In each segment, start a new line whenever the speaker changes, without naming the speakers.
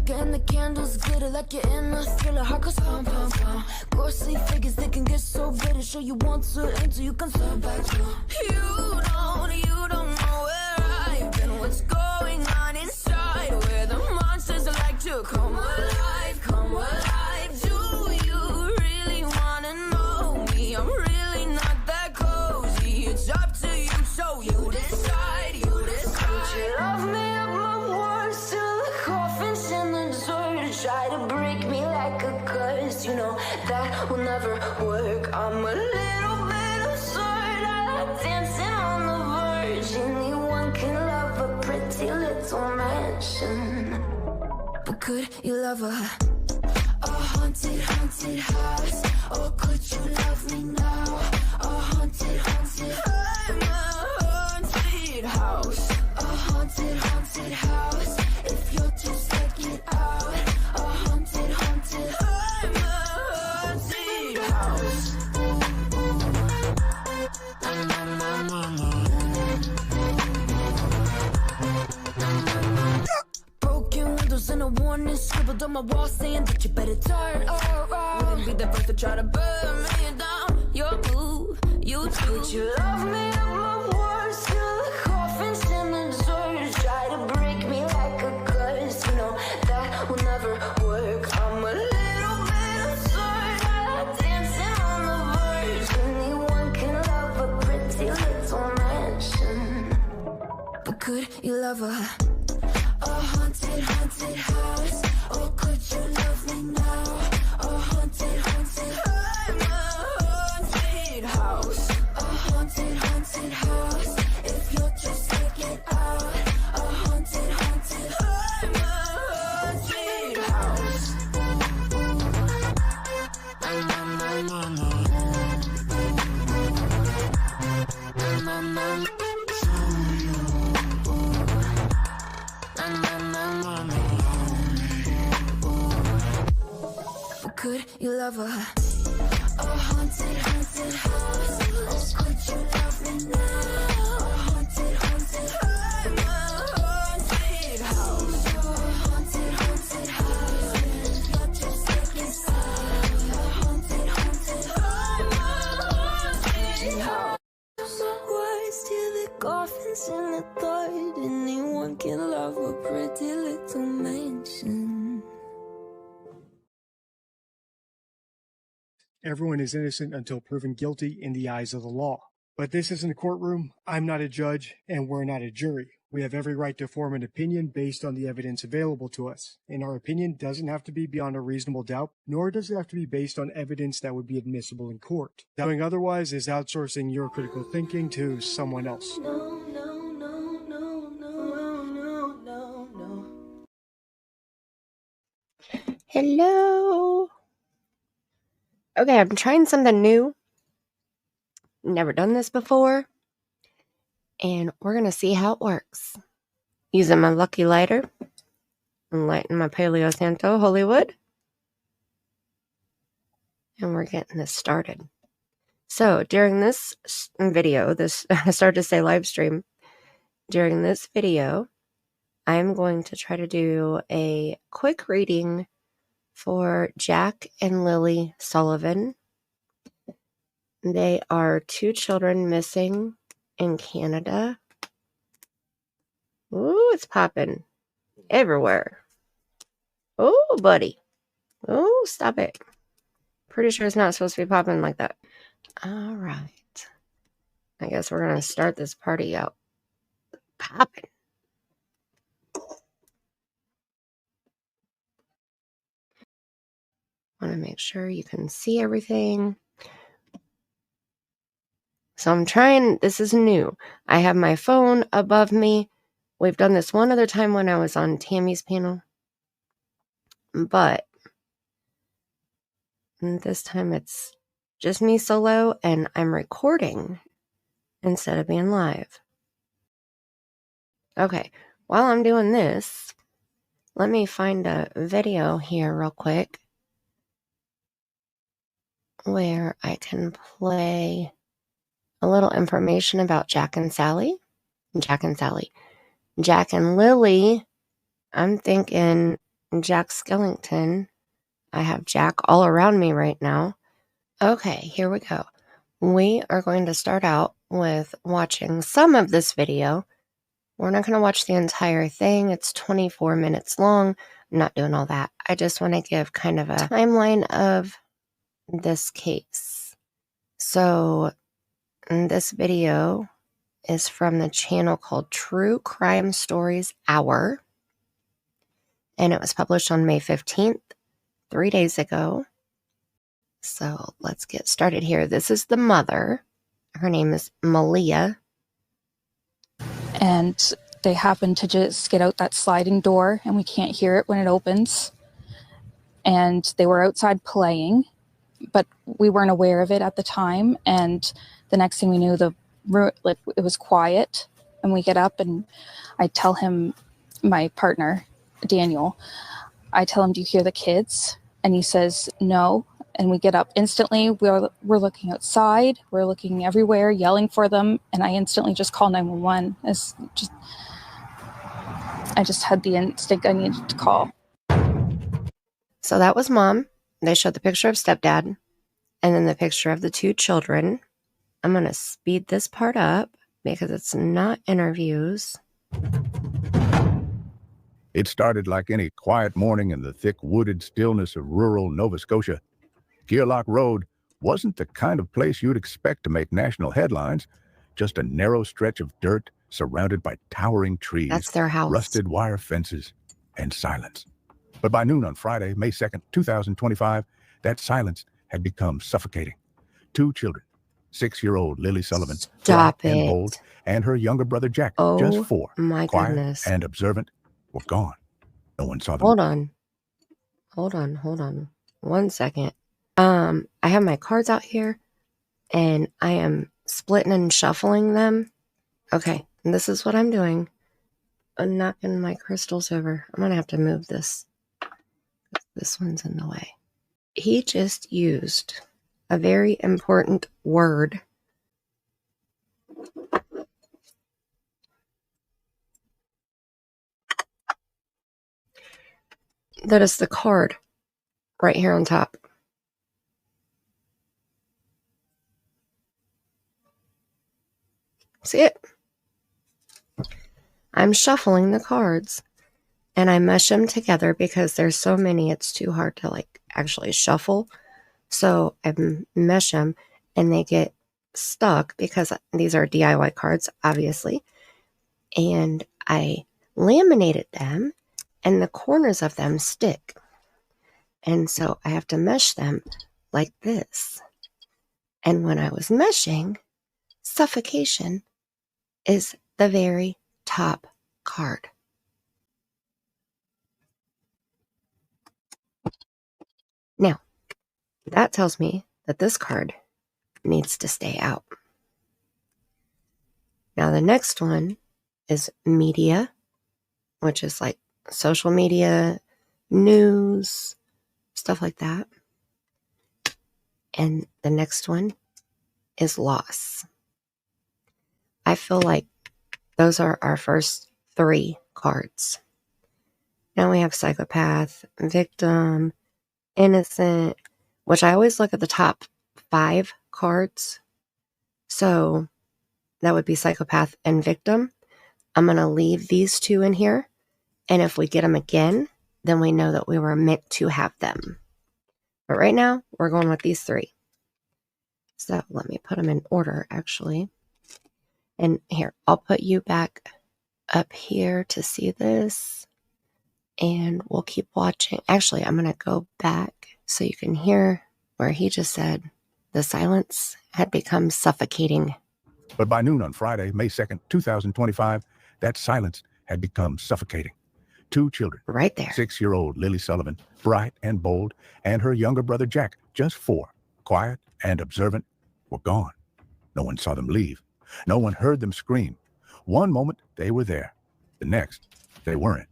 liquor and the candles glitter like you're in a thriller. Heart goes pum pum pum. Ghostly figures, they can get so bitter. Show you want to until you can turn back. You don't know where I've been. What's going on inside? Where the monsters like to come alive, come alive. Do you really wanna know me? I'm really not that cozy. It's up to you, so you decide, you decide. Would you love me up my words till the coffin's in the dirt? Try to break me like a curse, you know that will never work. I'm a little bit absurd. I like dancing on the verge. Anyone can love a pretty little mansion, but could you love a haunted, haunted house? Or could you love me now? A haunted, haunted. I'm a haunted house. A haunted, haunted house. If you're too scared, get out. A haunted, haunted. I'm a haunted house. Broken windows and a warning scribbled on my wall saying that you better turn around. Wouldn't be the first to try to burn me down. Your move, you too. Would you love me up my words till the coffin's in the dirt? Try to break me like a curse, you know that will never work. I'm a little bit absurd. I like dancing on the verge. Anyone can love a pretty little mansion, but could you love a haunted, haunted house? Or could you love me now? A haunted, haunted. I'm a haunted house. A haunted, haunted house. If you're just taking out. A haunted, haunted. I'm a haunted house. Could you love a haunted, haunted house? Or could you love me now? A haunted, haunted. I'm a haunted house. A haunted, haunted house. You're just taking sides. A haunted, haunted. I'm a haunted house. Words till the coffin's in the third. Anyone can love a pretty little mansion.
Everyone is innocent until proven guilty in the eyes of the law. But this isn't a courtroom, I'm not a judge, and we're not a jury. We have every right to form an opinion based on the evidence available to us. And our opinion doesn't have to be beyond a reasonable doubt, nor does it have to be based on evidence that would be admissible in court. Doing otherwise is outsourcing your critical thinking to someone else.
Hello. Okay, I'm trying something new. Never done this before. And we're going to see how it works. Using my lucky lighter. And lighting my Paleo Santo Hollywood. And we're getting this started. So, during this video, I started to say live stream. During this video, I'm going to try to do a quick reading for Jack and Lilly Sullivan. They are 2 children missing in Canada. Ooh, it's popping everywhere. Oh, buddy. Oh, stop it. Pretty sure it's not supposed to be popping like that. All right. I guess we're going to start this party out popping. Want to make sure you can see everything. So I'm trying, this is new. I have my phone above me. We've done this one other time when I was on Tammy's panel. But this time it's just me solo and I'm recording instead of being live. Okay, while I'm doing this, let me find a video here real quick where I can play a little information about Jack and Lily. I'm thinking Jack Skellington. I have Jack all around me right now. Okay, here we go. We are going to start out with watching some of this video. We're not going to watch the entire thing. It's 24 minutes long. I'm not doing all that. I just want to give kind of a timeline of this case. So this video is from the channel called True Crime Stories Hour. And it was published on May 15th, 3 days ago. So let's get started here. This is the mother. Her name is Mahleya.
And they happen to just get out that sliding door and we can't hear it when it opens. And they were outside playing, but we weren't aware of it at the time. And the next thing we knew, it was quiet. And we get up and I tell him, my partner, Daniel, I tell him, do you hear the kids? And he says, no. And we get up instantly. We're looking outside. We're looking everywhere, yelling for them. And I instantly just call 911. I just had the instinct I needed to call.
So that was mom. They showed the picture of stepdad and then the picture of the two children. I'm going to speed this part up because it's not interviews.
It started like any quiet morning in the thick wooded stillness of rural Nova Scotia. Gearlock Road wasn't the kind of place you'd expect to make national headlines. Just a narrow stretch of dirt surrounded by towering trees.
That's their house.
Rusted wire fences, and silence. But by noon on Friday, May 2nd, 2025, that silence had become suffocating. Two children, 6-year-old Lilly Sullivan,
Stop
bright and
it.
bold, and her younger brother Jack,
Oh,
just 4,
my
quiet
goodness.
and observant, were gone. No one saw them.
Hold on. 1 second. I have my cards out here and I am splitting and shuffling them. Okay, and this is what I'm doing. I'm knocking my crystals over. I'm gonna have to move this. This one's in the way. He just used a very important word. That is the card right here on top. See it? I'm shuffling the cards and I mesh them together because there's so many, it's too hard to actually shuffle. So I mesh them and they get stuck because these are DIY cards, obviously. And I laminated them and the corners of them stick. And so I have to mesh them like this. And when I was meshing, suffocation is the very top card. Now, that tells me that this card needs to stay out. Now, the next one is media, which is like social media, news, stuff like that. And the next one is loss. I feel like those are our first 3 cards. Now we have psychopath, victim, innocent, which I always look at the top 5 cards. So that would be psychopath and victim. I'm going to leave these 2 in here. And if we get them again, then we know that we were meant to have them. But right now, we're going with these 3. So let me put them in order, actually. And here, I'll put you back up here to see this. And we'll keep watching. Actually, I'm going to go back so you can hear where he just said the silence had become suffocating.
But by noon on Friday, May 2nd, 2025, that silence had become suffocating. Two children,
Right there.
6-year-old Lilly Sullivan, bright and bold, and her younger brother Jack, just 4, quiet and observant, were gone. No one saw them leave. No one heard them scream. One moment, they were there. The next, they weren't.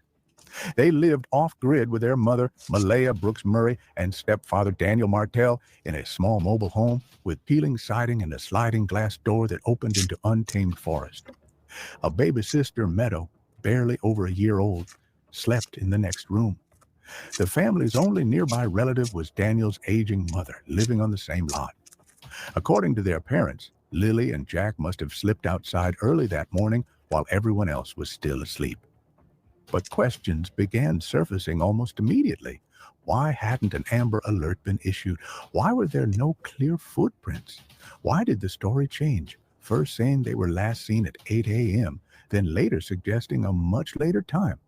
They lived off-grid with their mother, Mahleya Brooks Murray, and stepfather Daniel Martell in a small mobile home with peeling siding and a sliding glass door that opened into untamed forest. A baby sister, Meadow, barely over a year old, slept in the next room. The family's only nearby relative was Daniel's aging mother, living on the same lot. According to their parents, Lilly and Jack must have slipped outside early that morning while everyone else was still asleep. But questions began surfacing almost immediately. Why hadn't an Amber Alert been issued? Why were there no clear footprints? Why did the story change? First saying they were last seen at 8 a.m., then later suggesting a much later time.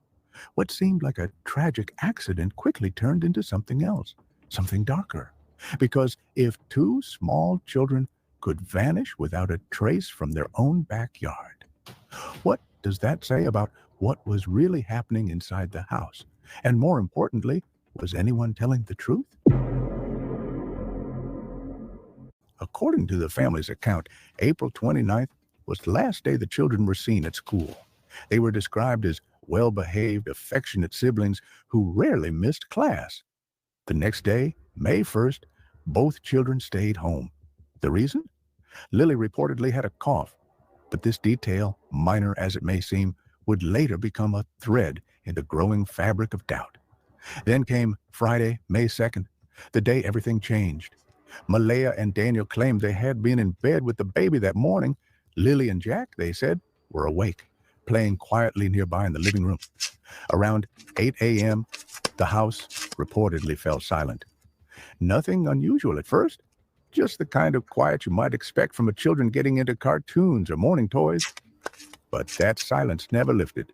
What seemed like a tragic accident quickly turned into something else, something darker. Because if two small children could vanish without a trace from their own backyard, what does that say about what was really happening inside the house? And more importantly, was anyone telling the truth? According to the family's account, April 29th was the last day the children were seen at school. They were described as well-behaved, affectionate siblings who rarely missed class. The next day, May 1st, both children stayed home. The reason? Lilly reportedly had a cough, but this detail, minor as it may seem, would later become a thread in the growing fabric of doubt. Then came Friday, May 2nd, the day everything changed. Mahleya and Daniel claimed they had been in bed with the baby that morning. Lilly and Jack, they said, were awake, playing quietly nearby in the living room. Around 8 a.m., the house reportedly fell silent. Nothing unusual at first, just the kind of quiet you might expect from a children getting into cartoons or morning toys. But that silence never lifted.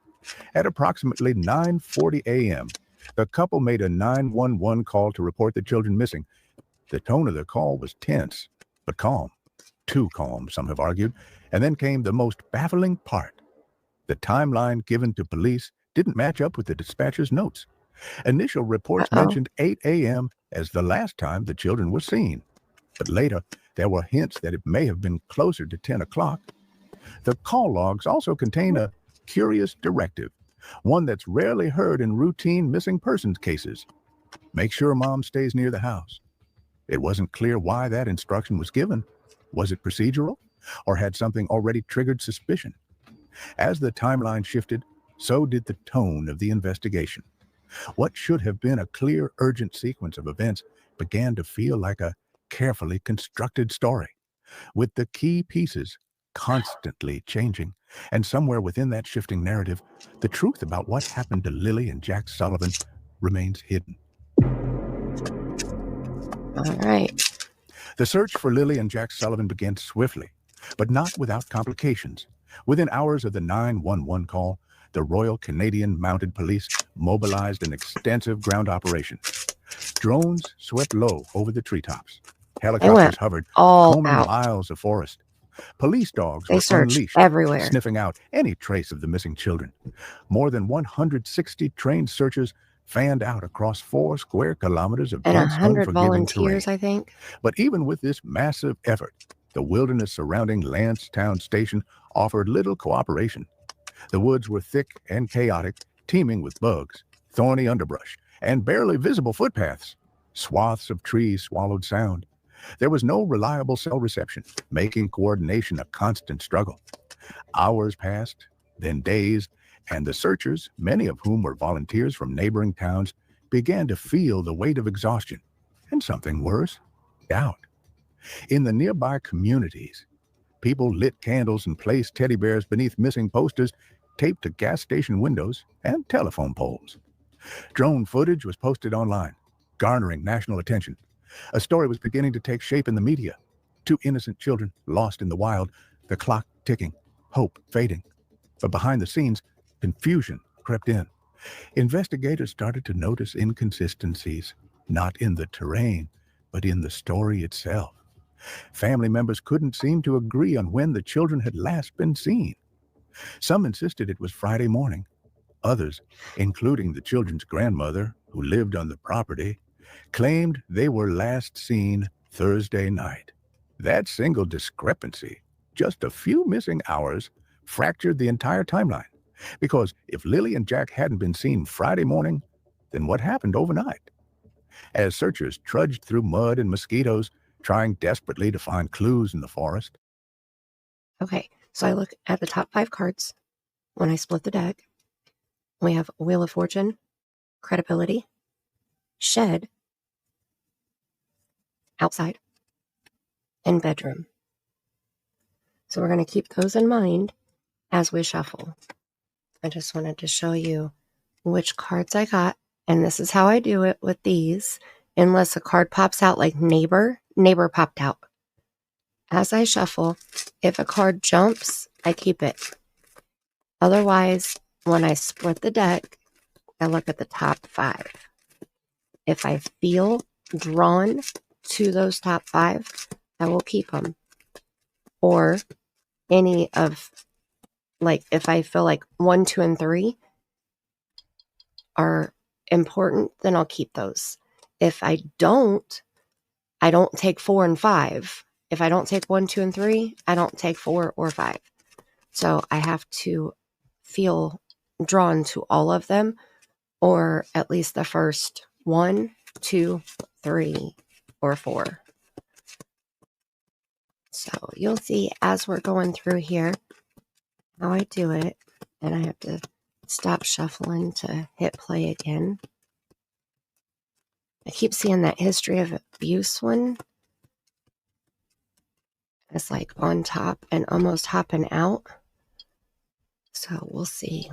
At approximately 9:40 a.m., the couple made a 911 call to report the children missing. The tone of the call was tense, but calm. Too calm, some have argued. And then came the most baffling part. The timeline given to police didn't match up with the dispatcher's notes. Initial reports mentioned 8 a.m. as the last time the children were seen. But later, there were hints that it may have been closer to 10 o'clock. The call logs also contain a curious directive, one that's rarely heard in routine missing persons cases. Make sure mom stays near the house. It wasn't clear why that instruction was given. Was it procedural, or had something already triggered suspicion? As the timeline shifted, so did the tone of the investigation. What should have been a clear, urgent sequence of events began to feel like a carefully constructed story, with the key pieces constantly changing. And somewhere within that shifting narrative, the truth about what happened to Lilly and Jack Sullivan remains hidden.
All right.
The search for Lilly and Jack Sullivan began swiftly, but not without complications. Within hours of the 911 call, the Royal Canadian Mounted Police mobilized an extensive ground operation. Drones swept low over the treetops. Helicopters hovered, combing miles of forest. Police dogs were unleashed,
everywhere,
sniffing out any trace of the missing children. More than 160 trained searchers fanned out across 4 square kilometers of dense, unforgiving
volunteers,
terrain.
I think.
But even with this massive effort, the wilderness surrounding Lancetown Station offered little cooperation. The woods were thick and chaotic, teeming with bugs, thorny underbrush, and barely visible footpaths. Swaths of trees swallowed sound. There was no reliable cell reception, making coordination a constant struggle. Hours passed, then days, and the searchers, many of whom were volunteers from neighboring towns, began to feel the weight of exhaustion, and something worse, doubt. In the nearby communities, people lit candles and placed teddy bears beneath missing posters taped to gas station windows and telephone poles. Drone footage was posted online, garnering national attention. A story was beginning to take shape in the media. 2 innocent children lost in the wild, the clock ticking, hope fading. But behind the scenes, confusion crept in. Investigators started to notice inconsistencies, not in the terrain, but in the story itself. Family members couldn't seem to agree on when the children had last been seen. Some insisted it was Friday morning. Others, including the children's grandmother, who lived on the property, claimed they were last seen Thursday night. That single discrepancy, just a few missing hours, fractured the entire timeline. Because if Lilly and Jack hadn't been seen Friday morning, then what happened overnight? As searchers trudged through mud and mosquitoes, trying desperately to find clues in the forest.
Okay, so I look at the top 5 cards when I split the deck. We have Wheel of Fortune, Credibility, shed, outside, and bedroom. So we're going to keep those in mind as we shuffle. I just wanted to show you which cards I got, and this is how I do it with these. Unless a card pops out like neighbor popped out. As I shuffle, if a card jumps, I keep it. Otherwise, when I split the deck, I look at the top 5. If I feel drawn to those top 5, I will keep them. Or any of, like, if I feel like 1, 2, and 3 are important, then I'll keep those. If I don't take 4 and 5. If I don't take 1, 2, and 3, I don't take 4 or 5. So I have to feel drawn to all of them, or at least the first 1, 2, 3, or 4. So you'll see as we're going through here how I do it, and I have to stop shuffling to hit play again. I keep seeing that history of abuse one. It's like on top and almost hopping out. So we'll see.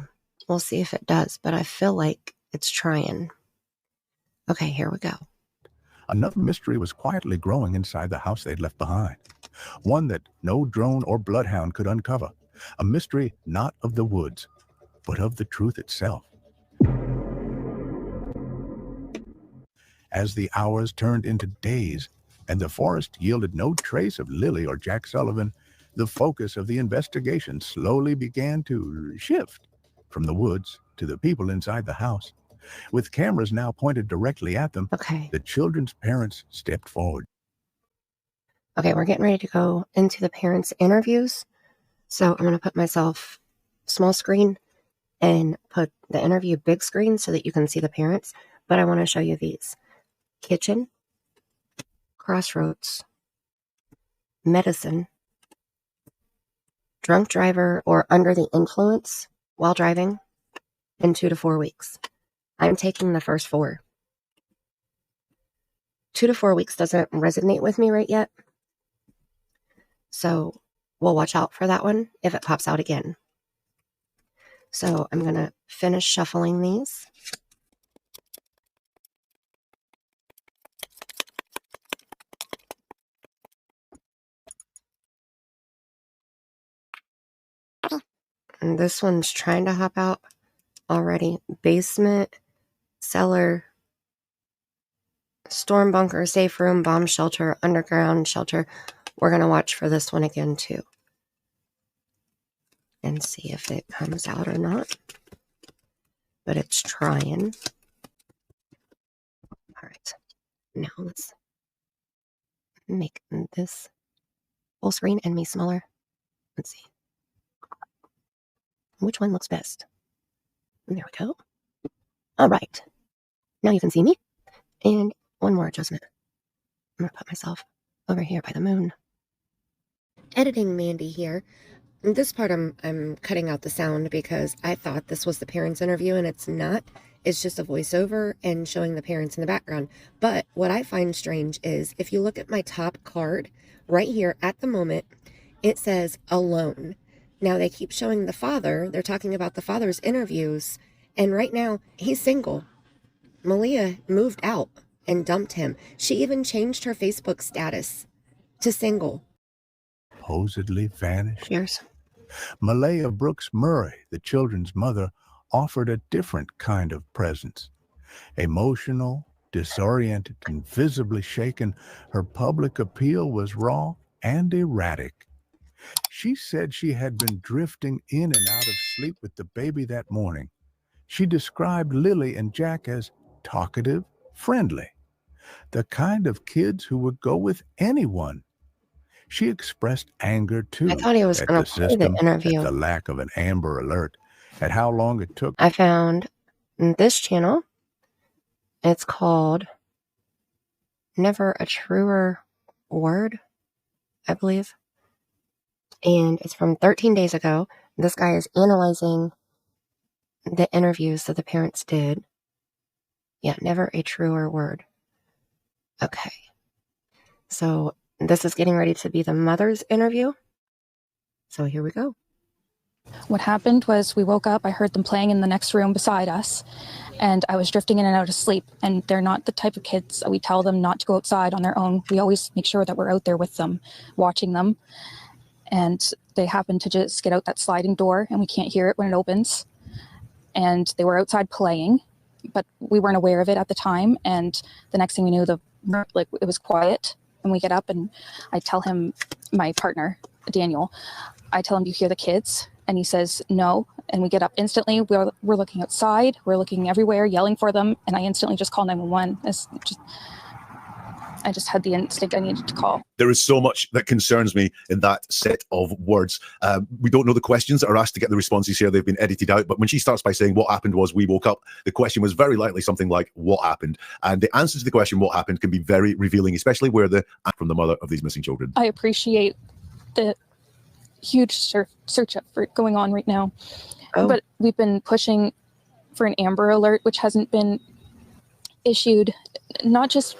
We'll see if it does, but I feel like it's trying. Okay, here we go.
Another mystery was quietly growing inside the house they'd left behind. One that no drone or bloodhound could uncover. A mystery not of the woods, but of the truth itself. As the hours turned into days, and the forest yielded no trace of Lilly or Jack Sullivan, the focus of the investigation slowly began to shift from the woods to the people inside the house. With cameras now pointed directly at them,
Okay.
the children's parents stepped forward.
Okay, we're getting ready to go into the parents' interviews. So I'm going to put myself small screen and put the interview big screen so that you can see the parents. But I want to show you these. Kitchen, crossroads, medicine, drunk driver or under the influence while driving, in 2 to 4 weeks. I'm taking the first 4. 2 to 4 weeks doesn't resonate with me right yet. So we'll watch out for that one if it pops out again. So I'm going to finish shuffling these. And this one's trying to hop out already. Basement, cellar, storm bunker, safe room, bomb shelter, underground shelter. We're going to watch for this one again too. And see if it comes out or not. But it's trying. All right. Now let's make this full screen and me smaller. Let's see. Which one looks best? There we go. All right. Now you can see me. And one more adjustment. I'm going to put myself over here by the moon. Editing Mandy here. This part I'm cutting out the sound because I thought this was the parents' interview and it's not. It's just a voiceover and showing the parents in the background. But what I find strange is if you look at my top card right here at the moment, it says alone. Now they keep showing the father. They're talking about the father's interviews. And right now he's single. Mahleya moved out and dumped him. She even changed her Facebook status to single.
Supposedly vanished.
Cheers.
Mahleya Brooks Murray, the children's mother, offered a different kind of presence. Emotional, disoriented, and visibly shaken, her public appeal was raw and erratic. She said she had been drifting in and out of sleep with the baby that morning. She described Lilly and Jack as talkative, friendly, the kind of kids who would go with anyone. She expressed anger, too,
I thought he was
at
going
the
to play the
system, at
interview.
the lack of an Amber Alert, at how long it took.
I found this channel. It's called Never a Truer Word, I believe. And it's from 13 days ago. This guy is analyzing the interviews that the parents did. Yeah, never a truer word. Okay. So this is getting ready to be the mother's interview. So here we go.
What happened was we woke up, I heard them playing in the next room beside us, and I was drifting in and out of sleep. And they're not the type of kids that we tell them not to go outside on their own. We always make sure that we're out there with them, watching them. And they happened to just get out that sliding door, and we can't hear it when it opens. And they were outside playing, but we weren't aware of it at the time. And the next thing we knew, it was quiet. And we get up, and I tell him, my partner, Daniel, I tell him, "Do you hear the kids?" And he says, "No." And we get up instantly. We're looking outside. We're looking everywhere, yelling for them. And I instantly just call 911. I just had the instinct I needed to call.
There is so much that concerns me in that set of words. We don't know the questions that are asked to get the responses here. They've been edited out. But when she starts by saying what happened was we woke up, the question was very likely something like what happened. And the answer to the question what happened can be very revealing, especially where from the mother of these missing children.
I appreciate the huge search effort going on right now.
Oh.
But we've been pushing for an Amber Alert, which hasn't been issued, not just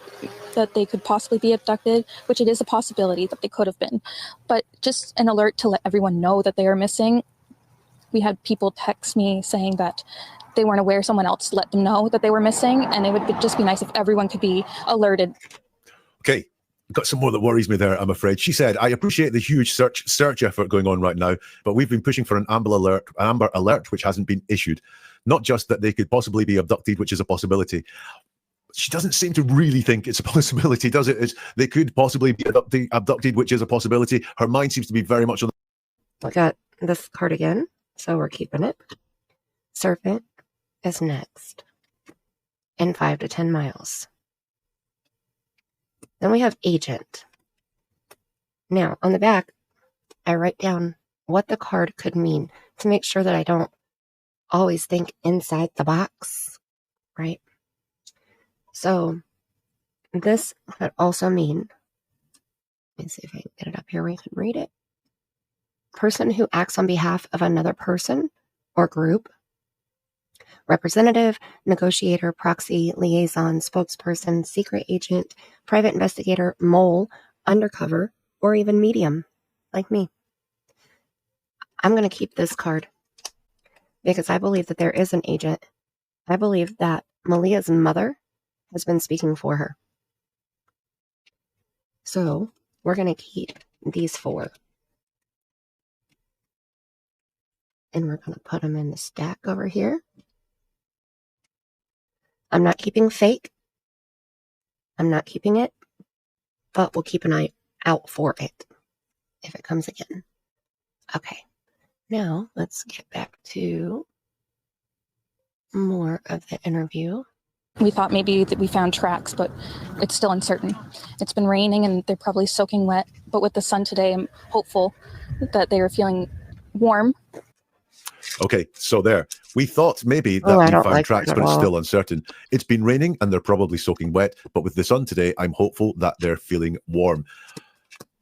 that they could possibly be abducted, which it is a possibility that they could have been, but just an alert to let everyone know that they are missing. We had people text me saying that they weren't aware, someone else let them know that they were missing, and it would just be nice if everyone could be alerted.
Okay. Got some more that worries me there, I'm afraid. She said, "I appreciate the huge search effort going on right now, but we've been pushing for an Amber Alert, which hasn't been issued. Not just that they could possibly be abducted, which is a possibility." She doesn't seem to really think it's a possibility, does it? They could possibly be abducted, which is a possibility. Her mind seems to be very much on
I got this card again, so we're keeping it. Serpent is next in 5 to 10 miles. Then we have agent. Now, on the back, I write down what the card could mean to make sure that I don't always think inside the box, right? So this could also mean, let me see if I can get it up here where you can read it. Person who acts on behalf of another person or group. Representative, negotiator, proxy, liaison, spokesperson, secret agent, private investigator, mole, undercover, or even medium, like me. I'm going to keep this card because I believe that there is an agent. I believe that Mahleya's mother has been speaking for her. So we're going to keep these 4. And we're going to put them in the stack over here. I'm not keeping fake. I'm not keeping it, but we'll keep an eye out for it if it comes again. Okay, now let's get back to more of the interview.
We thought maybe that we found tracks, but it's still uncertain. It's been raining and they're probably soaking wet, but with the sun today, I'm hopeful that they are feeling warm.
Okay, so there. We thought maybe that we found tracks, but it's still uncertain. It's been raining and they're probably soaking wet, but with the sun today, I'm hopeful that they're feeling warm.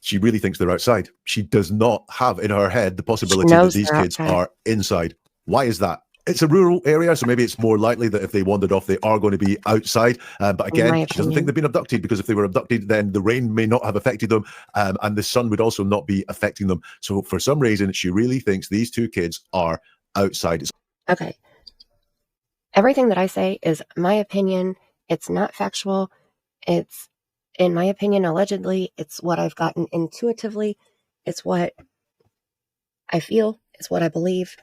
She really thinks they're outside. She does not have in her head the possibility that these kids are inside. Why is that? It's a rural area, so maybe it's more likely that if they wandered off, they are going to be outside. But again, she doesn't think they've been abducted, because if they were abducted, then the rain may not have affected them, and the sun would also not be affecting them. So for some reason, she really thinks these 2 kids are outside.
Okay. Everything that I say is my opinion. It's not factual. It's, in my opinion, allegedly. It's what I've gotten intuitively. It's what I feel. It's what I believe.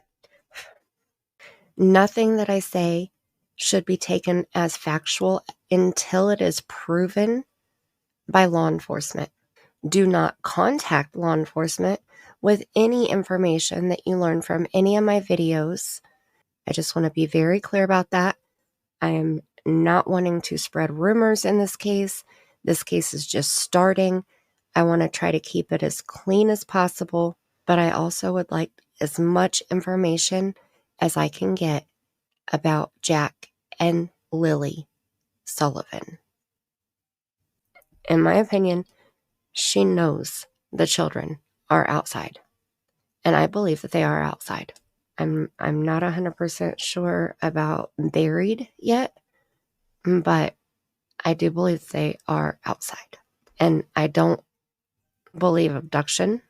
Nothing that I say should be taken as factual until it is proven by law enforcement. Do not contact law enforcement with any information that you learn from any of my videos. I just want to be very clear about that. I am not wanting to spread rumors in this case. This case is just starting. I want to try to keep it as clean as possible, but I also would like as much information as I can get about Jack and Lilly Sullivan. In my opinion, she knows the children are outside, and I believe that they are outside. I'm not 100% sure about buried yet, but I do believe they are outside. And I don't believe abduction.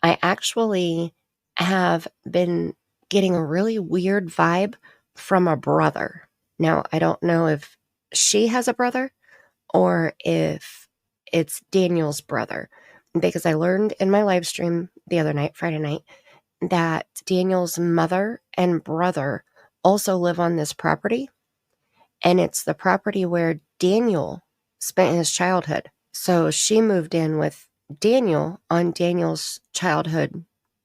I actually have been getting a really weird vibe from a brother. Now, I don't know if she has a brother or if it's Daniel's brother, because I learned in my live stream the other night, Friday night, that Daniel's mother and brother also live on this property, and it's the property where Daniel spent his childhood. So she moved in with Daniel on Daniel's childhood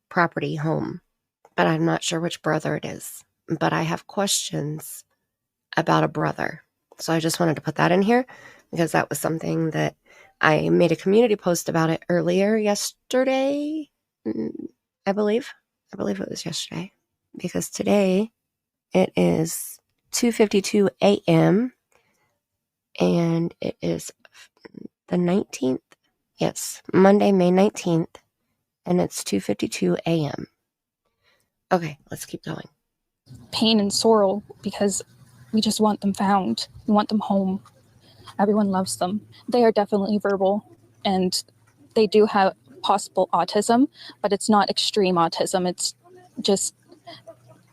property home, but I'm not sure which brother it is. But I have questions about a brother. So I just wanted to put that in here because that was something that I made a community post about it earlier yesterday, I believe. I believe it was yesterday, because today it is 2:52 a.m. and it is the 19th. Yes, Monday, May 19th, and it's 2:52 a.m. Okay, let's keep going.
Pain and sorrow because we just want them found. We want them home. Everyone loves them. They are definitely verbal, and they do have possible autism, but it's not extreme autism. It's just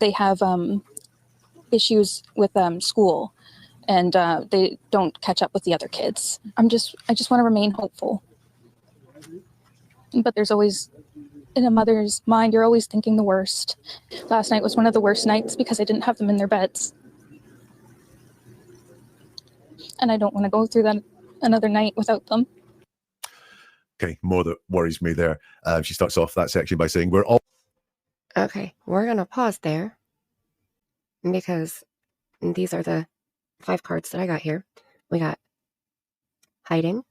they have issues with school, and they don't catch up with the other kids. I just want to remain hopeful. But there's always, in a mother's mind, you're always thinking the worst. Last night was one of the worst nights because I didn't have them in their beds. And I don't want to go through that another night without them.
Okay, more that worries me there. She starts off that section by saying, we're all...
Okay, we're going to pause there because these are the 5 cards that I got here. We got hiding,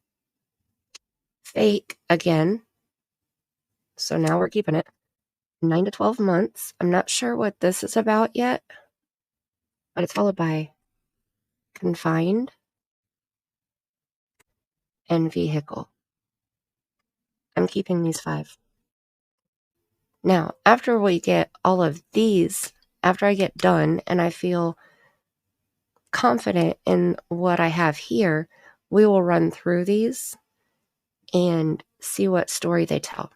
fake again. So now we're keeping it. 9 to 12 months. I'm not sure what this is about yet, but it's followed by confined and vehicle. I'm keeping these 5. Now, after we get all of these, after I get done and I feel confident in what I have here, we will run through these and see what story they tell.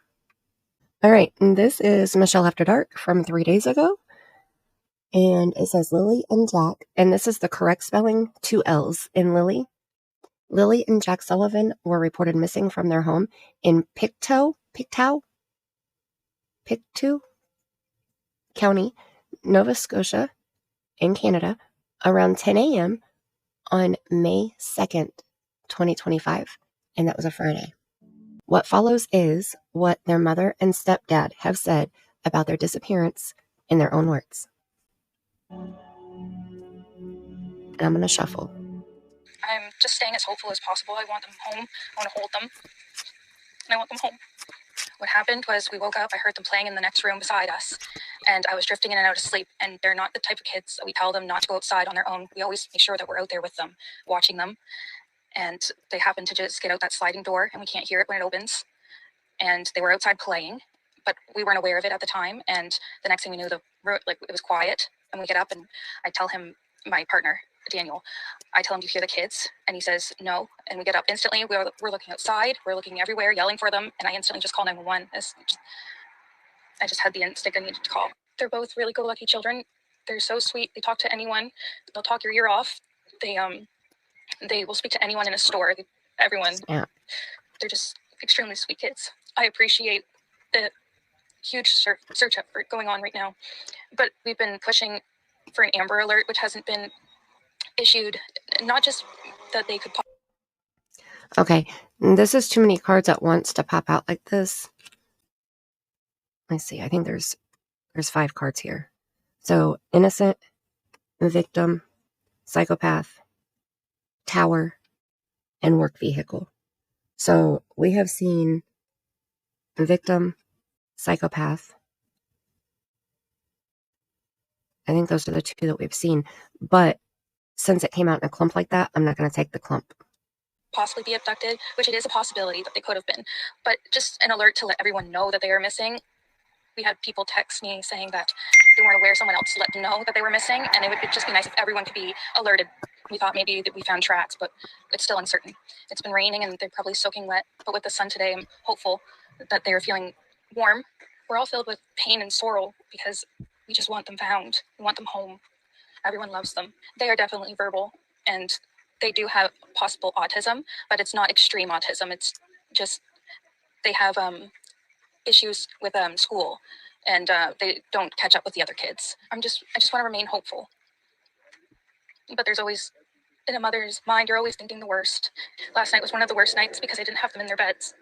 All right, and this is Michelle After Dark from 3 days ago. And it says Lilly and Jack, and this is the correct spelling, 2 L's in Lilly. Lilly and Jack Sullivan were reported missing from their home in Pictou County, Nova Scotia, in Canada, around 10 a.m. on May 2nd, 2025, and that was a Friday. What follows is what their mother and stepdad have said about their disappearance in their own words. And I'm going to shuffle.
I'm just staying as hopeful as possible. I want them home. I want to hold them. And I want them home. What happened was we woke up, I heard them playing in the next room beside us, and I was drifting in and out of sleep, and they're not the type of kids that we tell them not to go outside on their own. We always make sure that we're out there with them, watching them, and they happened to just get out that sliding door, and we can't hear it when it opens, and they were outside playing, but we weren't aware of it at the time, and the next thing we knew, it was quiet, and we get up, and I tell him, my partner, Daniel, I tell him, do you hear the kids? And he says, no. And we get up instantly. We're looking outside. We're looking everywhere, yelling for them. And I instantly just call 911. I just had the instinct I needed to call. They're both really go-lucky children. They're so sweet. They talk to anyone. They'll talk your ear off. They will speak to anyone in a store. Everyone.
Yeah.
They're just extremely sweet kids. I appreciate the huge search effort going on right now. But we've been pushing for an Amber Alert, which hasn't been issued, not just that they could pop.
Okay, this is too many cards at once to pop out like this. Let's see, I think there's 5 cards here. So innocent, victim, psychopath, tower, and work vehicle. So we have seen victim, psychopath. I think those are the 2 that we've seen. But since it came out in a clump like that, I'm not going to take the clump.
Possibly be abducted, which it is a possibility that they could have been. But just an alert to let everyone know that they are missing. We had people text me saying that they weren't aware, someone else let them know that they were missing, and it would just be nice if everyone could be alerted. We thought maybe that we found tracks, but it's still uncertain. It's been raining and they're probably soaking wet, but with the sun today, I'm hopeful that they're feeling warm. We're all filled with pain and sorrow because we just want them found. We want them home. Everyone loves them. They are definitely verbal, and they do have possible autism, but it's not extreme autism. It's just they have issues with school, and they don't catch up with the other kids. I just want to remain hopeful. But there's always, in a mother's mind, you're always thinking the worst. Last night was one of the worst nights because I didn't have them in their beds.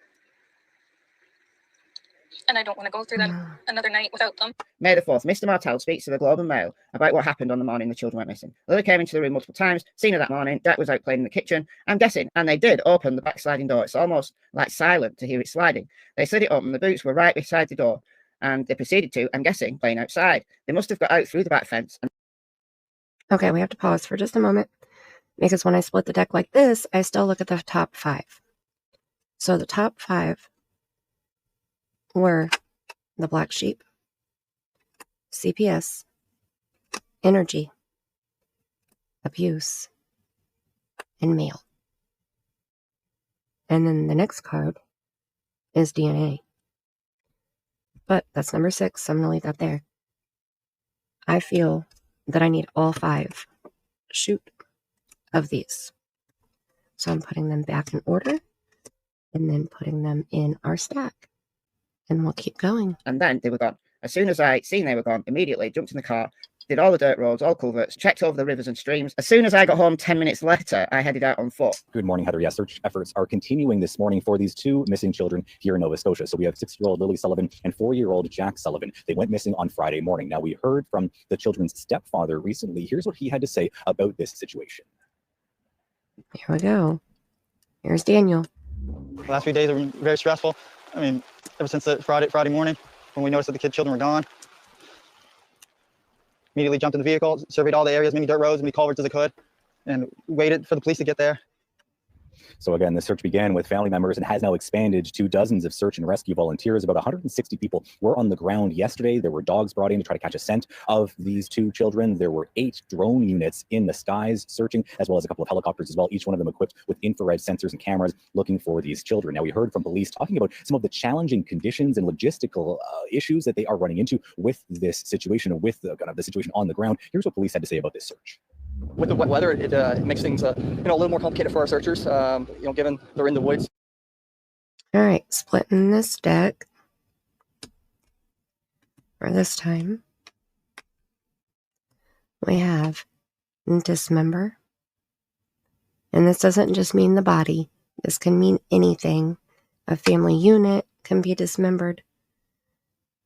And I don't want to go through that another night without them.
May the 4th, Mr. Martel speaks to the Globe and Mail about what happened on the morning the children went missing. Lily came into the room multiple times, seen her that morning. Jack was out playing in the kitchen, I'm guessing, and they did open the back sliding door. It's almost like silent to hear it sliding. They slid it open, the boots were right beside the door, and they proceeded to, I'm guessing, playing outside. They must have got out through the back fence.
Okay, we have to pause for just a moment, because when I split the deck like this, I still look at the top 5. So the top 5 were the Black Sheep, CPS, Energy, Abuse, and Male. And then the next card is DNA. But that's number 6, so I'm going to leave that there. I feel that I need all 5 of these. So I'm putting them back in order and then putting them in our stack. And we'll keep going.
And then they were gone. As soon as I seen they were gone, immediately jumped in the car, did all the dirt roads, all culverts, checked over the rivers and streams. As soon as I got home 10 minutes later, I headed out on foot.
Good morning, Heather. Yes, search efforts are continuing this morning for these 2 missing children here in Nova Scotia. So we have 6-year-old Lilly Sullivan and 4-year-old Jack Sullivan. They went missing on Friday morning. Now, we heard from the children's stepfather recently. Here's what he had to say about this situation.
Here we go. Here's Daniel.
The last few days have been very stressful. I mean, ever since the Friday morning, when we noticed that the children were gone, immediately jumped in the vehicle, surveyed all the areas, many dirt roads, many culverts as I could, and waited for the police to get there.
So again, the search began with family members and has now expanded to dozens of search and rescue volunteers. About 160 people were on the ground yesterday. There were dogs brought in to try to catch a scent of these 2 children. There were 8 drone units in the skies searching, as well as a couple of helicopters as well, each one of them equipped with infrared sensors and cameras looking for these children. Now, we heard from police talking about some of the challenging conditions and logistical issues that they are running into with this situation, with the kind of the situation on the ground. Here's what police had to say about this search.
With the wet weather, it makes things a little more complicated for our searchers. Given they're in the woods.
All right, splitting this deck for this time. We have dismember, and this doesn't just mean the body. This can mean anything. A family unit can be dismembered.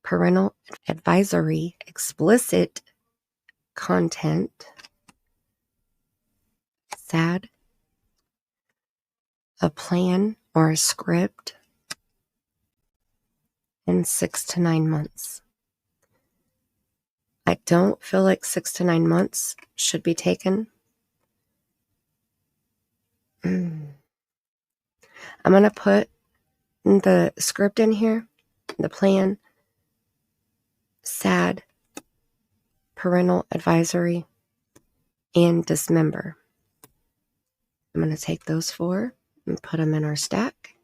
Parental advisory, explicit content. Sad. A plan or a script. And 6 to 9 months. I don't feel like 6 to 9 months should be taken. I'm going to put the script in here, the plan, sad, parental advisory, and dismember. I'm going to take those 4 and put them in our stack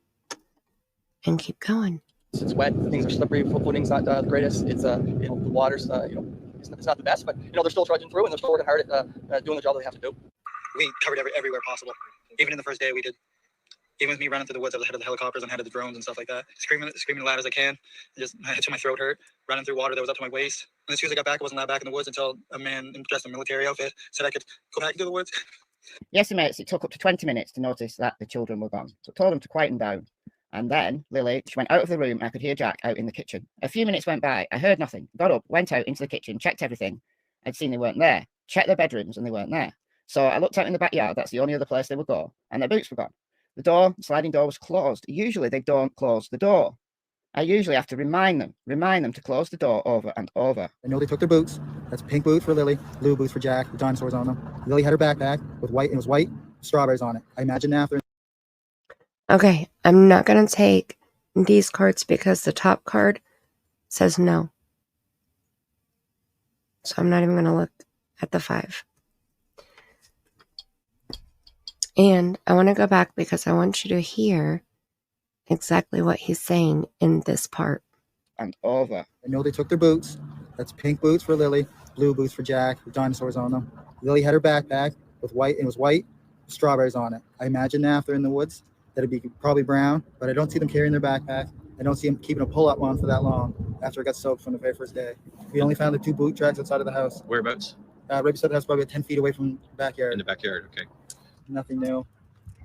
and keep going.
It's wet, things are slippery, footing's not the greatest. It's the water's it's not the best, but they're still trudging through and they're still working hard at doing the job that they have to do. We covered everywhere possible. Even in the first day we did. Even with me running through the woods, I was ahead of the helicopters and ahead of the drones and stuff like that. Screaming as loud as I can. Until my throat hurt. Running through water that was up to my waist. And as soon as I got back, I wasn't allowed back in the woods until a man dressed in a military outfit said I could go back into the woods.
The estimates, it took up to 20 minutes to notice that the children were gone. So I told them to quieten down. And then Lily, she went out of the room. I could hear Jack out in the kitchen. A few minutes went by. I heard nothing. Got up, went out into the kitchen, checked everything. I'd seen they weren't there. Checked their bedrooms and they weren't there. So I looked out in the backyard. That's the only other place they would go. And their boots were gone. The sliding door was closed. Usually they don't close the door. I usually have to remind them to close the door over and over.
I know they took their boots. That's pink boots for Lily, blue boots for Jack, with dinosaurs on them. Lily had her backpack with white, and it was white strawberries on it. I imagine after.
Okay, I'm not going to take these cards because the top card says no. So I'm not even going to look at the 5. And I want to go back because I want you to hear exactly what he's saying in this part.
And over.
I know they took their boots. That's pink boots for Lily, blue boots for Jack, with dinosaurs on them. Lily had her backpack with white, it was white, with strawberries on it. I imagine now if they're in the woods, that it'd be probably brown, but I don't see them carrying their backpack. I don't see them keeping a pull-up one for that long after it got soaked from the very first day. We only found the 2 boot tracks outside of the house.
Whereabouts?
Right beside the house, probably 10 feet away from the backyard.
In the backyard, okay.
Nothing new,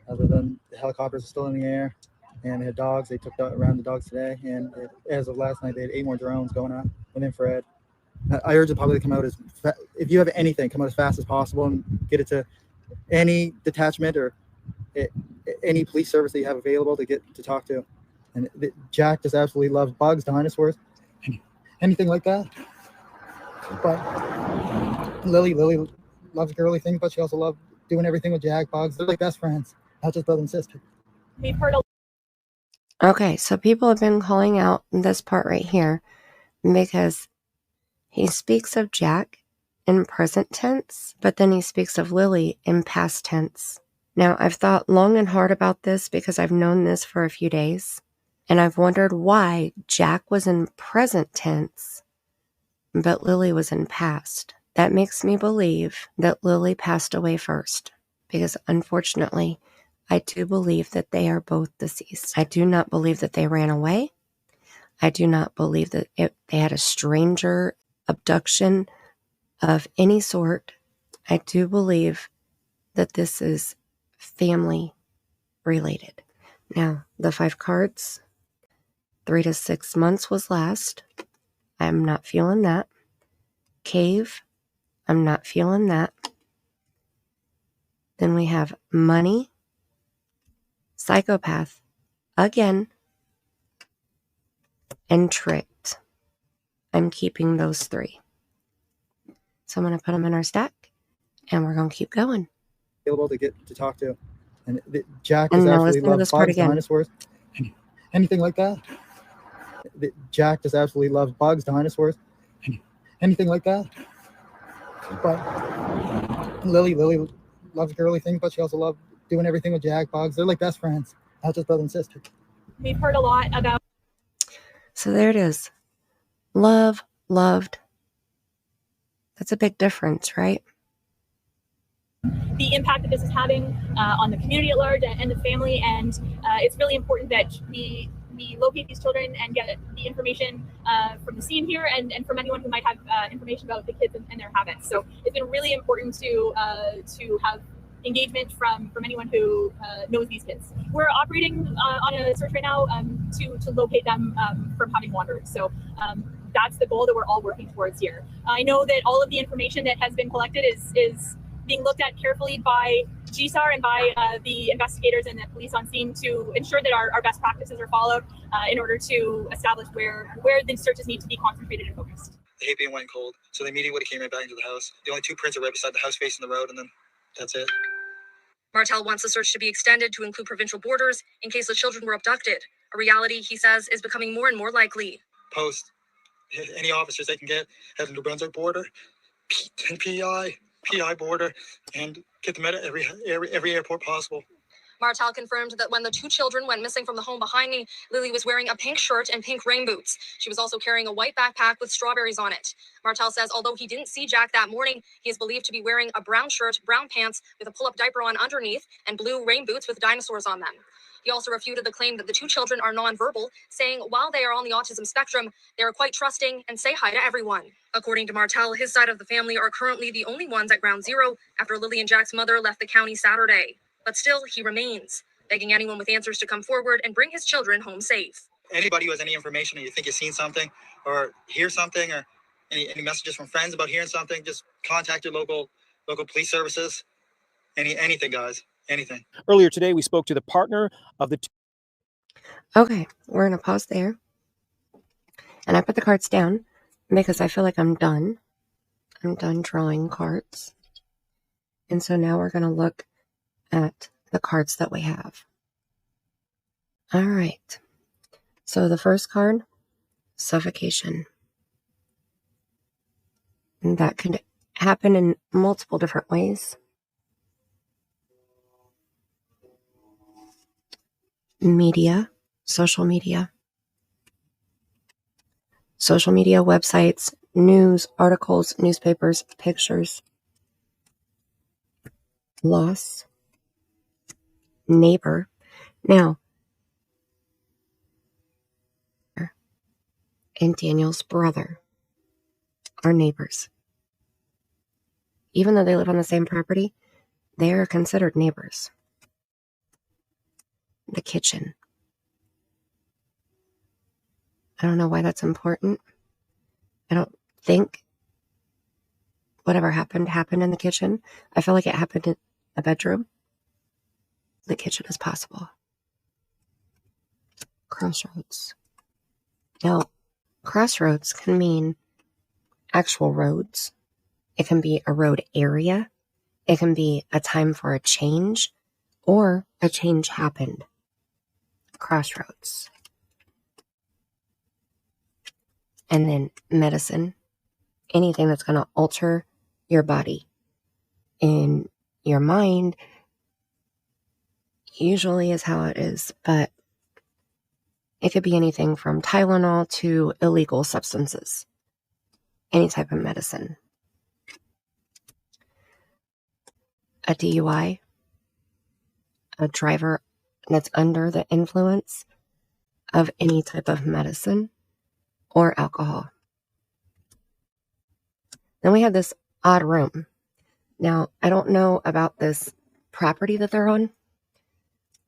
other than the helicopters are still in the air, and they had dogs. They took around the dogs today, and as of last night, they had 8 more drones going up with infrared. I urge the public to come out if you have anything, come out as fast as possible and get it to any detachment or any police service that you have available to get to talk to. And Jack just absolutely loves bugs, dinosaurs, anything like that. But Lily loves girly things, but she also loves doing everything with Jack. Bugs, they're like best friends, not just brother and sister.
We've heard
Okay, so people have been calling out this part right here because he speaks of Jack in present tense, but then he speaks of Lily in past tense. Now, I've thought long and hard about this because I've known this for a few days, and I've wondered why Jack was in present tense, but Lily was in past. That makes me believe that Lily passed away first, because unfortunately, I do believe that they are both deceased. I do not believe that they ran away. I do not believe that they had a stranger abduction of any sort. I do believe that this is family related. Now, the 5 cards, 3 to 6 months was last. I'm not feeling that. Cave, I'm not feeling that. Then we have money, psychopath, again, and tricked. I'm keeping those 3. So I'm going to put them in our stack, and we're going to keep going.
Available to get to talk to. And Jack
And
just
now
absolutely
listen to
loves
this part
bugs,
again.
dinosaurs, anything like that. Jack just absolutely loves bugs, dinosaurs, anything like that. But Lily loves girly things, but she also loves doing everything with Jack. Bugs, they're like best friends, not just brother and sister.
We've heard a lot about.
So there it is. Love, loved. That's a big difference, right?
The impact that this is having on the community at large and the family, and it's really important that we locate these children and get the information from the scene here and from anyone who might have information about the kids and their habits. So it's been really important to have engagement from anyone who knows these kids. We're operating on a search right now to locate them from having wandered. So that's the goal that we're all working towards here. I know that all of the information that has been collected is being looked at carefully by GSAR and by the investigators and the police on scene to ensure that our best practices are followed in order to establish where the searches need to be concentrated and focused.
They hate being wet and cold, so they immediately came right back into the house. The only 2 prints are right beside the house facing the road, and then that's it.
Martel wants the search to be extended to include provincial borders in case the children were abducted. A reality, he says, is becoming more and more likely.
Post any officers they can get at the New Brunswick border, and PI border, and get them at every airport possible.
Martel confirmed that when the 2 children went missing from the home behind me, Lily was wearing a pink shirt and pink rain boots. She was also carrying a white backpack with strawberries on it. Martel says although he didn't see Jack that morning, he is believed to be wearing a brown shirt, brown pants with a pull-up diaper on underneath, and blue rain boots with dinosaurs on them. He also refuted the claim that the 2 children are nonverbal, saying while they are on the autism spectrum, they are quite trusting and say hi to everyone. According to Martel, his side of the family are currently the only ones at ground zero after Lily and Jack's mother left the county Saturday. But still, he remains, begging anyone with answers to come forward and bring his children home safe.
Anybody who has any information or you think you've seen something or hear something or any messages from friends about hearing something, just contact your local police services. Anything, guys. Anything.
Earlier today, we spoke to the partner of the...
Okay, we're going to pause there. And I put the cards down because I feel like I'm done. I'm done drawing cards. And so now we're going to look at the cards that we have. All right. So the first card, suffocation. that could happen in multiple different ways. Media, social media, websites, news, articles, newspapers, pictures, loss, neighbor. Now, and Daniel's brother are neighbors. Even though they live on the same property, they are considered neighbors. The kitchen. I don't know why that's important. I don't think whatever happened in the kitchen. I feel like it happened in a bedroom. The kitchen is possible. Crossroads. Now, crossroads can mean actual roads. It can be a road area. It can be a time for a change, or a change happened. Crossroads. And then medicine. Anything that's going to alter your body and your mind usually is how it is, but it could be anything from Tylenol to illegal substances. Any type of medicine. A DUI, a driver that's under the influence of any type of medicine or alcohol. Then we have this odd room. Now, I don't know about this property that they're on,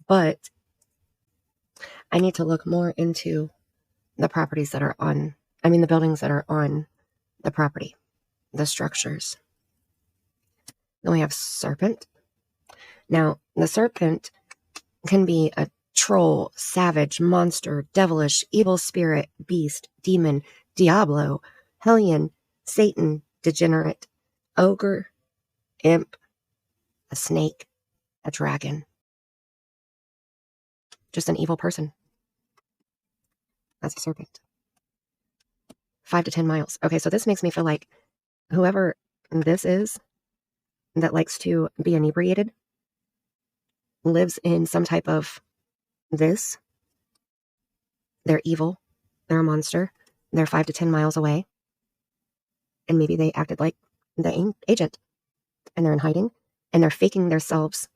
but I need to look more into the properties that are on, the buildings that are on the property, the structures. Then we have serpent. Now, the serpent can be a troll, savage, monster, devilish, evil spirit, beast, demon, diablo, hellion, Satan, degenerate, ogre, imp, a snake, a dragon. Just an evil person. That's a serpent. 5 to 10 miles. Okay, so this makes me feel like whoever this is that likes to be inebriated lives in some type of this. They're evil. They're a monster. They're 5 to 10 miles away. And maybe they acted like the agent. And they're in hiding. And they're faking themselves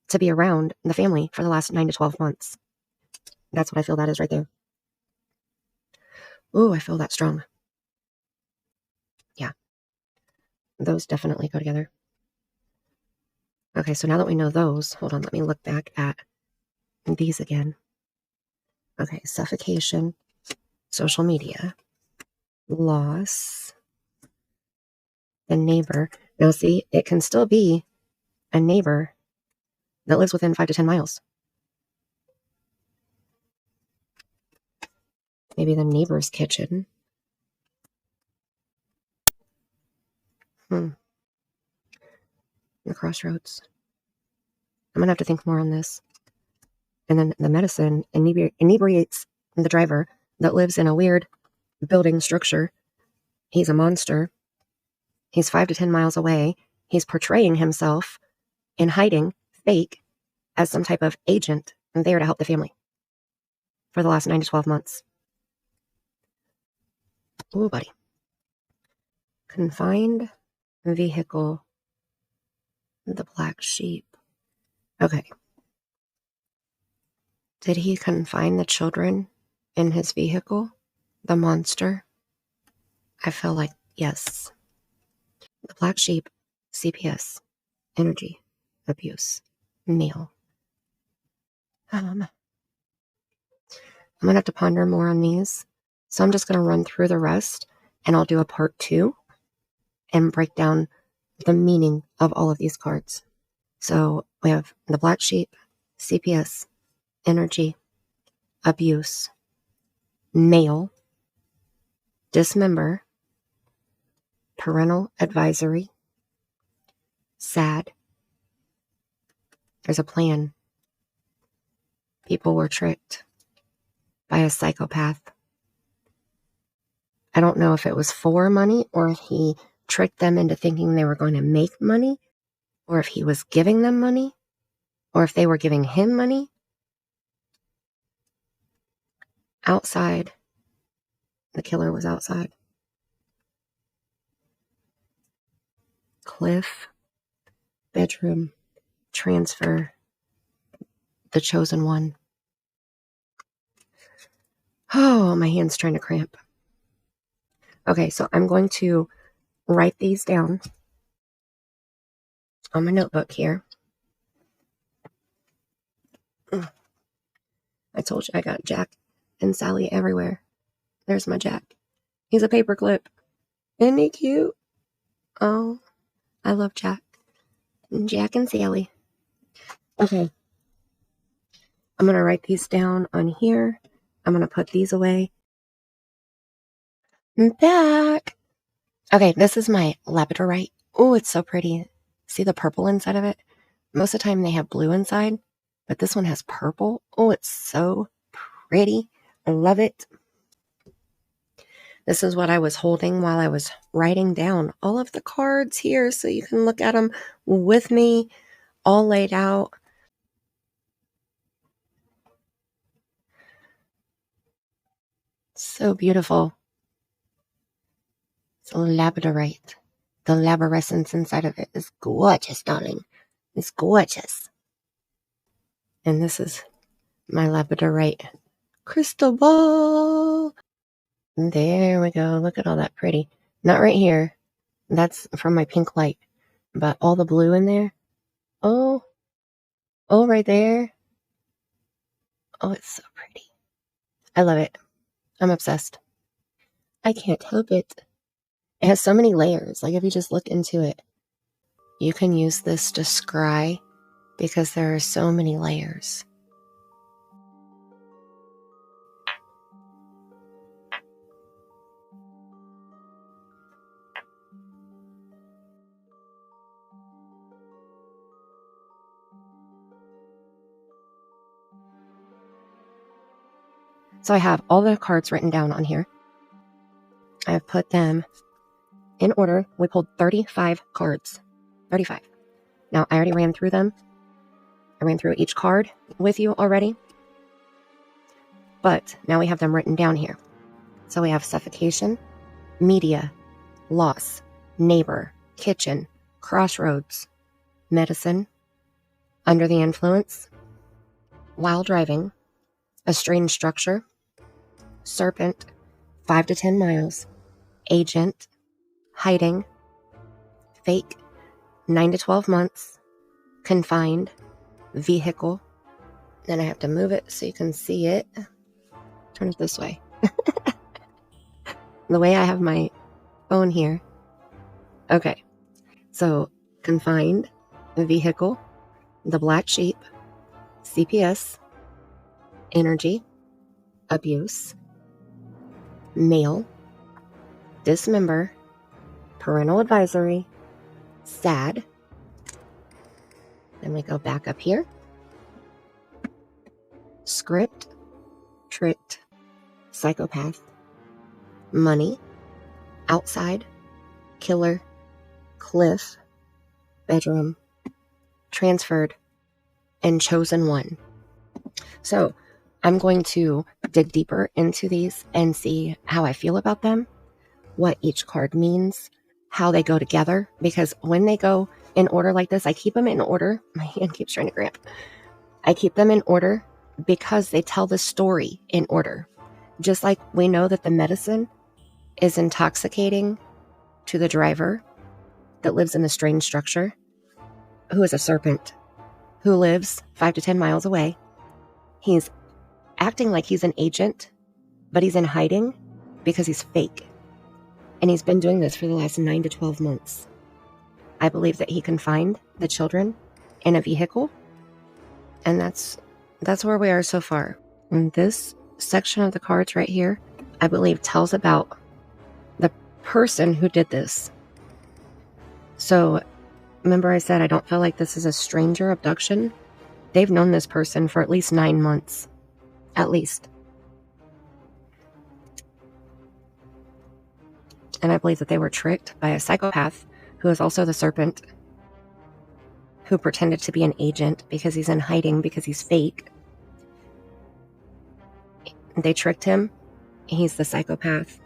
to be around the family for the last 9 to 12 months. That's what I feel that is right there. Ooh, I feel that strong. Yeah. Those definitely go together. Okay, so now that we know those, hold on, let me look back at these again. Okay, suffocation, social media, loss, the neighbor. Now see, it can still be a neighbor that lives within 5 to 10 miles. Maybe the neighbor's kitchen. The crossroads. I'm going to have to think more on this. And then the medicine inebriates the driver that lives in a weird building structure. He's a monster. He's 5 to 10 miles away. He's portraying himself in hiding, fake, as some type of agent there to help the family for the last 9 to 12 months. Ooh, buddy. Confined vehicle. The black sheep. Okay. Did he confine the children in his vehicle? The monster? I feel like yes. The black sheep, CPS, energy, abuse, male. I'm going to have to ponder more on these. So I'm just going to run through the rest and I'll do a part 2 and break down the meaning of all of these cards. So we have the black sheep, CPS, energy, abuse, male, dismember, parental advisory, sad. There's a plan. People were tricked by a psychopath. I don't know if it was for money or if he tricked them into thinking they were going to make money, or if he was giving them money, or if they were giving him money. Outside. The killer was outside. Cliff. Bedroom. Transfer. The chosen one. Oh, my hand's trying to cramp. Okay, so I'm going to write these down on my notebook here. I told you I got Jack and Sally everywhere. There's my Jack. He's a paperclip. Isn't he cute? Oh, I love Jack. Jack and Sally. Okay. I'm going to write these down on here. I'm going to put these away. I'm back. Okay, this is my labradorite. Oh, it's so pretty. See the purple inside of it? Most of the time they have blue inside, but this one has purple. Oh, it's so pretty. I love it. This is what I was holding while I was writing down all of the cards here, so you can look at them with me, all laid out. So beautiful. It's a labradorite. The labyrinth inside of it is gorgeous, darling. It's gorgeous. And this is my labradorite crystal ball. There we go. Look at all that pretty. Not right here. That's from my pink light. But all the blue in there. Oh, right there. Oh, it's so pretty. I love it. I'm obsessed. I can't help it. It has so many layers. Like if you just look into it, you can use this to scry because there are so many layers. So I have all the cards written down on here. I have put them in order. We pulled 35 cards. 35. Now, I already ran through them. I ran through each card with you already. But now we have them written down here. So we have suffocation, media, loss, neighbor, kitchen, crossroads, medicine, under the influence, while driving, a strange structure, serpent, 5 to 10 miles, agent, hiding, fake, 9 to 12 months, confined, vehicle. Then I have to move it so you can see it. Turn it this way. The way I have my phone here. Okay, so confined, vehicle, the black sheep, CPS, energy, abuse, male, dismember, parental advisory, sad. Then we go back up here. Script, tricked, psychopath, money, outside, killer, cliff, bedroom, transferred, and chosen one. So I'm going to dig deeper into these and see how I feel about them, what each card means, how they go together, because when they go in order like this, I keep them in order. My hand keeps trying to cramp. I keep them in order because they tell the story in order. Just like we know that the medicine is intoxicating to the driver that lives in the strange structure, who is a serpent, who lives 5 to 10 miles away. He's acting like he's an agent, but he's in hiding because he's fake. And he's been doing this for the last 9 to 12 months. I believe that he confined the children in a vehicle. And that's where we are so far. And this section of the cards right here, I believe tells about the person who did this. So remember I said I don't feel like this is a stranger abduction. They've known this person for at least 9 months. At least. And I believe that they were tricked by a psychopath who is also the serpent, who pretended to be an agent because he's in hiding, because he's fake. They tricked him. He's the psychopath.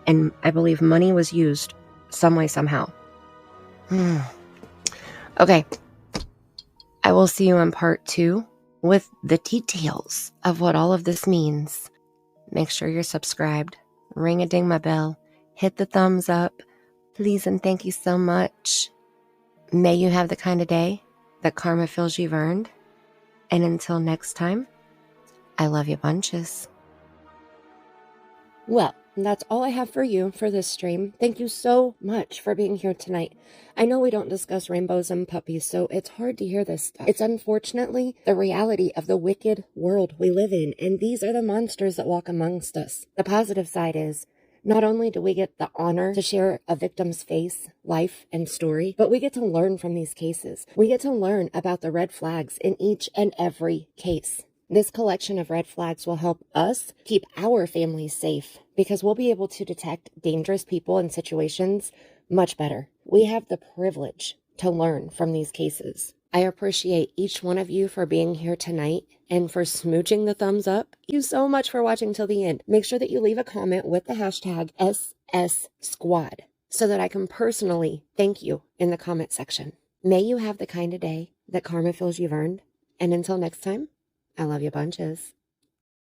And I believe money was used some way, somehow. Okay. I will see you in part 2 with the details of what all of this means. Make sure you're subscribed. Ring-a-ding my bell. Hit the thumbs up. Please and thank you so much. May you have the kind of day that karma feels you've earned. And until next time, I love you bunches. Well, that's all I have for you for this stream. Thank you so much for being here tonight. I know we don't discuss rainbows and puppies, so it's hard to hear this stuff. It's unfortunately the reality of the wicked world we live in, and these are the monsters that walk amongst us. The positive side is, not only do we get the honor to share a victim's face, life, and story, but we get to learn from these cases. We get to learn about the red flags in each and every case. This collection of red flags will help us keep our families safe because we'll be able to detect dangerous people and situations much better. We have the privilege to learn from these cases. I appreciate each one of you for being here tonight and for smooching the thumbs up. Thank you so much for watching till the end. Make sure that you leave a comment with the hashtag SSSquad so that I can personally thank you in the comment section. May you have the kind of day that karma feels you've earned. And until next time, I love you bunches.